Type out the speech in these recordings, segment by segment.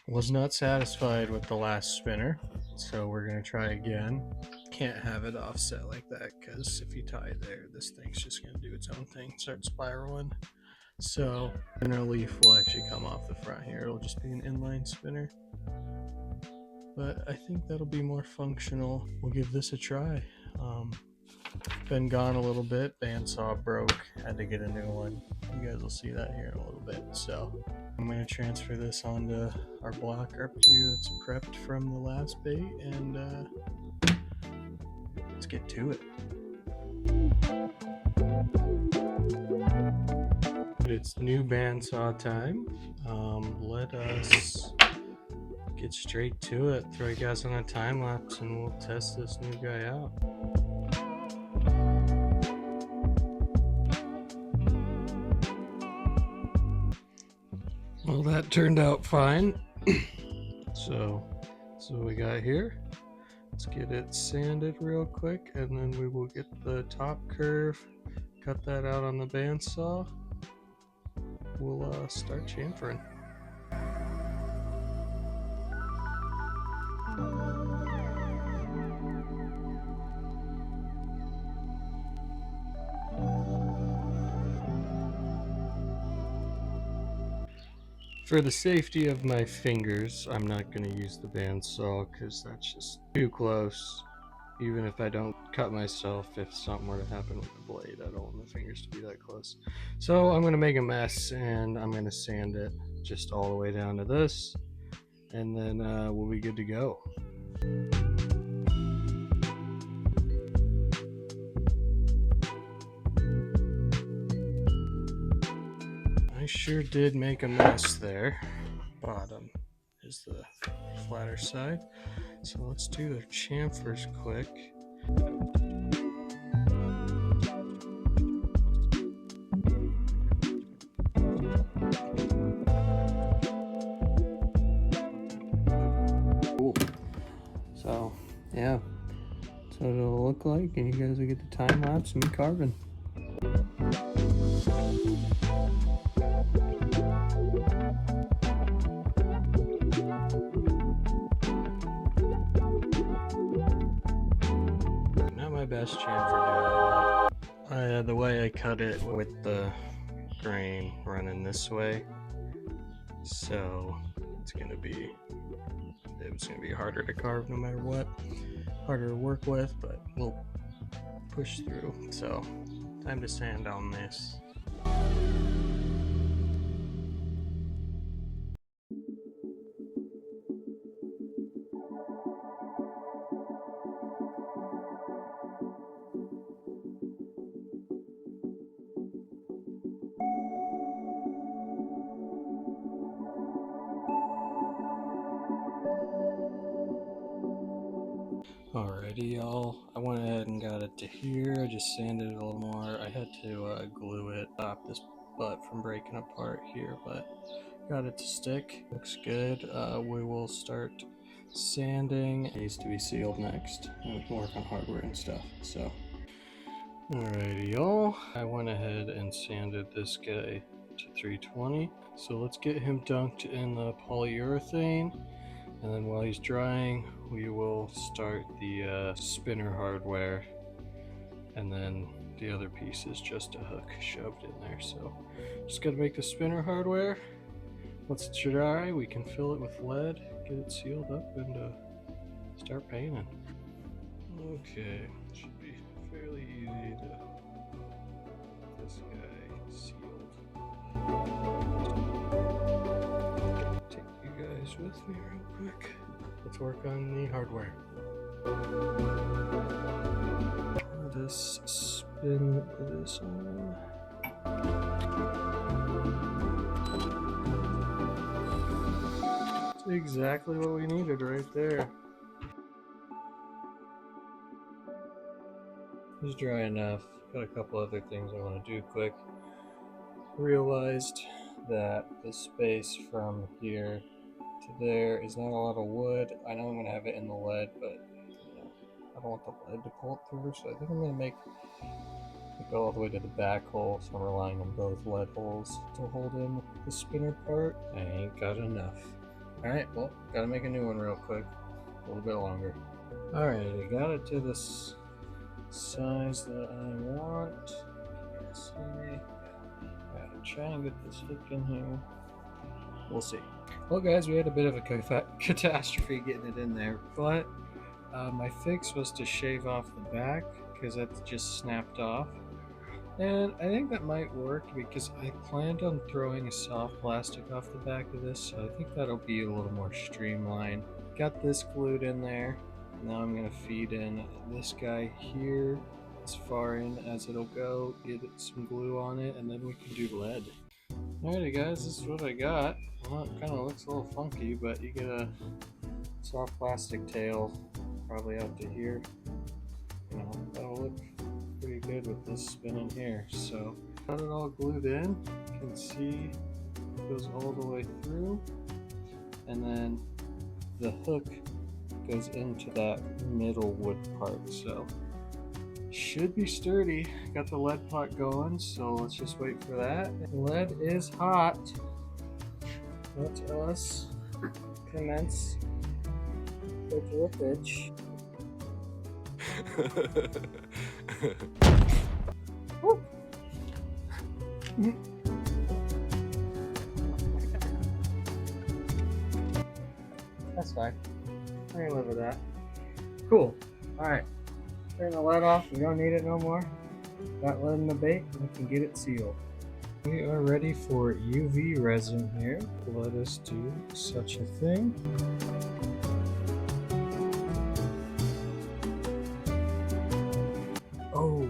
Was not satisfied with the last spinner, so we're gonna try again. Can't have it offset like that because if you tie it there, this thing's just gonna do its own thing, start spiraling. So spinner leaf will actually come off the front here. It'll just be an inline spinner, but I think that'll be more functional. We'll give this a try. Been gone a little bit. Bandsaw broke. Had to get a new one. You guys will see that here in a little bit. So I'm going to transfer this onto our block RPU that's prepped from the last bait, and let's get to it. It's new bandsaw time. Let us get straight to it. Throw you guys on a time lapse and we'll test this new guy out. Well, that turned out fine. So what we got here. Let's get it sanded real quick, and then we will get the top curve, cut that out on the bandsaw. We'll start chamfering. For the safety of my fingers, I'm not going to use the bandsaw because that's just too close. Even if I don't cut myself, if something were to happen with the blade, I don't want my fingers to be that close. So I'm going to make a mess and I'm going to sand it just all the way down to this, and then we'll be good to go. I sure did make a mess there. Bottom is the flatter side. So let's do the chamfers quick. Cool. So yeah, that's what it'll look like, and you guys will get the time lapse of me carving. Not my best chamfer doing. The way I cut it with the grain running this way, so it's gonna be harder to carve no matter what, harder to work with, but we'll push through. So time to sand on this. Alrighty, y'all. I went ahead and got it to here. I just sanded it a little more. I had to glue it, stop this butt from breaking apart here, but got it to stick. Looks good. We will start sanding. It needs to be sealed next, and we can work on hardware and stuff. So, alrighty, y'all. I went ahead and sanded this guy to 320. So let's get him dunked in the polyurethane. And then while he's drying, we will start the spinner hardware, and then the other piece is just a hook shoved in there. So just gotta make the spinner hardware. Once it's dry, we can fill it with lead, get it sealed up, and start painting. Okay, should be fairly easy to get this guy sealed. Take you guys with me real quick. Let's work on the hardware. Just spin this on. That's exactly what we needed right there. It's dry enough. Got a couple other things I want to do quick. Realized that the space from here to there is not a lot of wood. I know I'm going to have it in the lead, but I don't want the lead to pull it through, so I think I'm going to make it go all the way to the back hole, so I'm relying on both lead holes to hold in the spinner part. I ain't got enough. Alright, well, gotta make a new one real quick. A little bit longer. Alright, I got it to this size that I want. Let's see. Gotta try and get this hook in here. We'll see. Well, guys, we had a bit of a catastrophe getting it in there, but my fix was to shave off the back because that just snapped off. And I think that might work because I planned on throwing a soft plastic off the back of this, so I think that'll be a little more streamlined. Got this glued in there. Now I'm going to feed in this guy here as far in as it'll go, get some glue on it, and then we can do lead. Alrighty guys, this is what I got. Well, it kind of looks a little funky, but you get a soft plastic tail probably out to here. You know, that'll look pretty good with this spinning here. So got it all glued in. You can see it goes all the way through, and then the hook goes into that middle wood part. So should be sturdy. Got the lead pot going, so let's just wait for that. Lead is hot. Let us commence the drippage. That's fine. I can live with that. Cool. Alright. Turn the lead off. We don't need it no more. Got lead in the bait. We can get it sealed. We are ready for UV resin here. Let us do such a thing. Oh,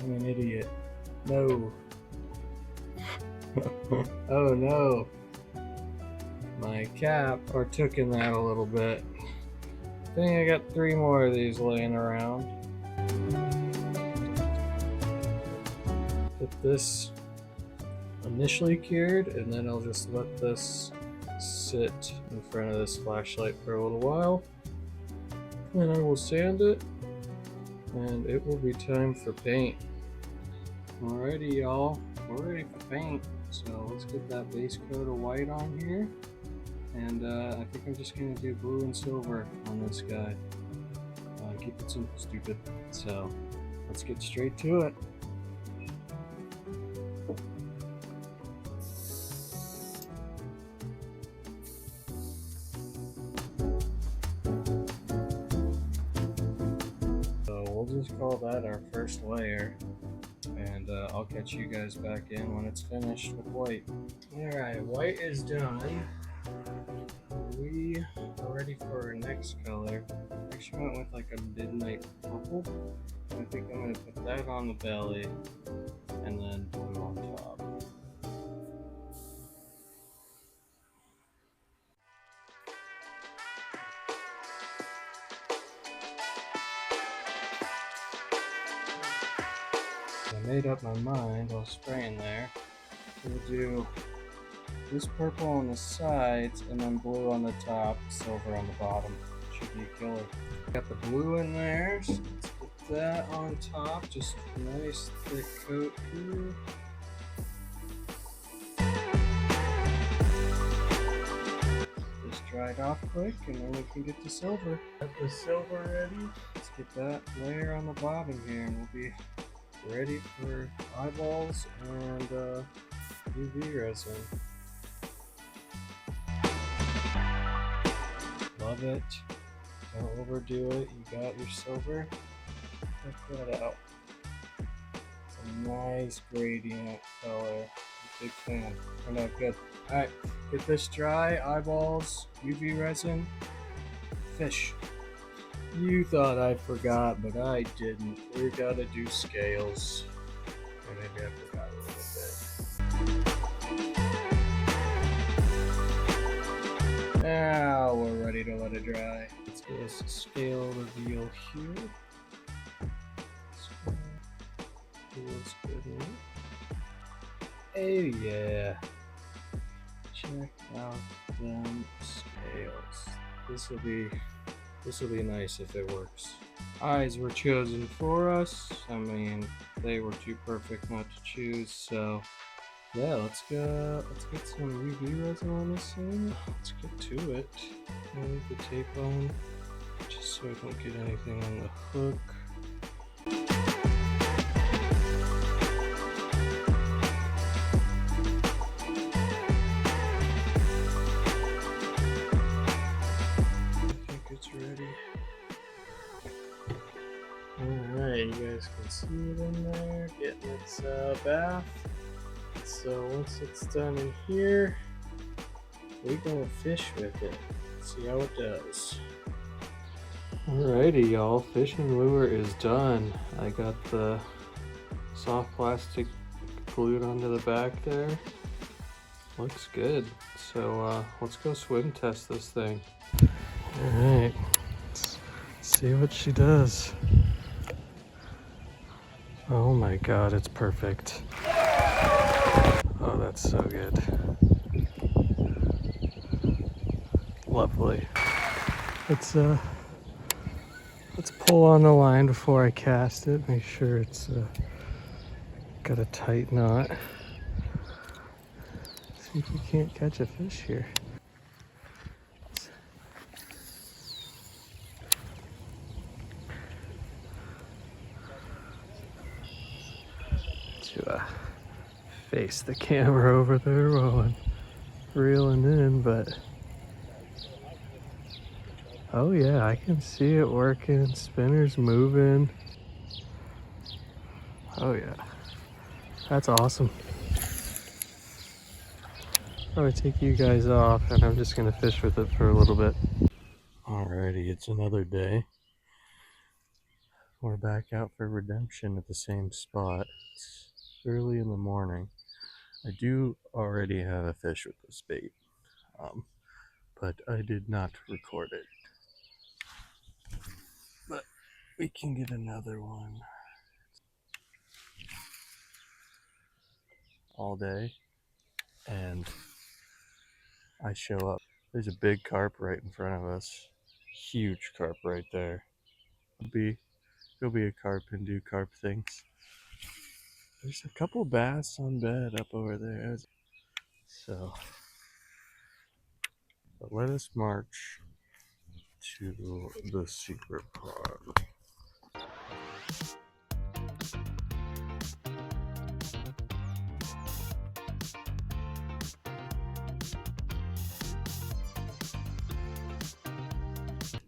I'm an idiot. No. Oh no. My cap partook in that a little bit. I think I got 3 more of these laying around. Get this initially cured, and then I'll just let this sit in front of this flashlight for a little while. Then I will sand it, and it will be time for paint. Alrighty y'all, we're ready for paint. So let's get that base coat of white on here. And I think I'm just going to do blue and silver on this guy. Keep it simple, stupid. So let's get straight to it. So we'll just call that our first layer. And I'll catch you guys back in when it's finished with white. Alright, white is done. We are ready for our next color. I actually went with like a midnight purple. I think I'm going to put that on the belly and then blue on top. I made up my mind while spraying there. We'll do this purple on the sides and then blue on the top, silver on the bottom. Should be a killer. Got the blue in there, so let's put that on top. Just a nice thick coat here. Just dry it off quick and then we can get the silver. Got the silver ready. Let's get that layer on the bottom here and we'll be ready for eyeballs and UV resin. Love it. Don't overdo it. You got your silver. Check that out. It's a nice gradient color. Big fan. Turned out good. Alright, get this dry. Eyeballs, UV resin, fish. You thought I forgot, but I didn't. We gotta do scales. Or maybe I forgot a little bit. Now we're ready to let it dry. Let's get a scale reveal here. Feels good. Oh yeah. Check out them scales. This will be nice if it works. Eyes were chosen for us. I mean, they were too perfect not to choose, so yeah, let's get some UV resin on this thing. Let's get to it. I leave the tape on just so I don't get anything on the hook. I think it's ready. Alright, you guys can see it in there, getting its bath. So once it's done in here, we're gonna fish with it. See how it does. Alrighty, y'all, fishing lure is done. I got the soft plastic glued onto the back there. Looks good. So let's go swim test this thing. Alright, let's see what she does. Oh my god, it's perfect. Oh, that's so good. Lovely. Let's pull on the line before I cast it. Make sure it's got a tight knot. See if we can't catch a fish here. To face the camera over there while I'm reeling in, but oh yeah, I can see it working. Spinner's moving. Oh yeah, that's awesome. Probably take you guys off and I'm just gonna fish with it for a little bit. Alrighty, it's another day. We're back out for redemption at the same spot. It's early in the morning. I do already have a fish with this bait, but I did not record it. But we can get another one all day, and I show up. There's a big carp right in front of us. Huge carp right there. It'll be a carp and do carp things. There's a couple bass on bed up over there. So, but let us march to the secret pond.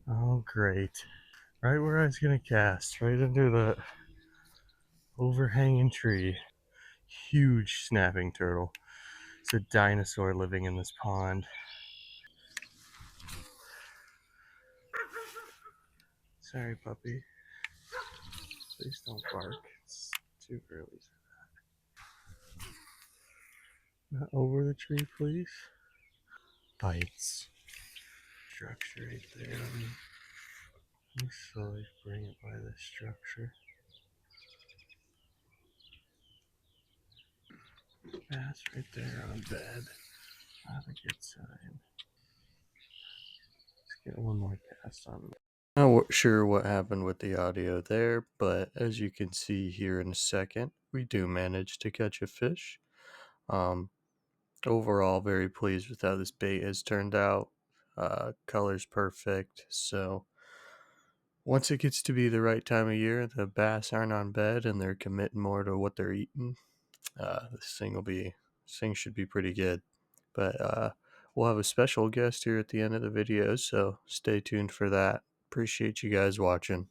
Oh, great. Right where I was going to cast, right under the overhanging tree. Huge snapping turtle. It's a dinosaur living in this pond. Sorry, puppy. Please don't bark. It's too early for that. Not over the tree, please. Bites. Structure right there. Let me slowly bring it by the structure. Bass right there on bed. Not a good sign. Let's get one more cast on. Not sure what happened with the audio there, but as you can see here in a second, we do manage to catch a fish. Overall, very pleased with how this bait has turned out. Color's perfect, so once it gets to be the right time of year, the bass aren't on bed and they're committing more to what they're eating. This thing should be pretty good. But we'll have a special guest here at the end of the video, so stay tuned for that. Appreciate you guys watching.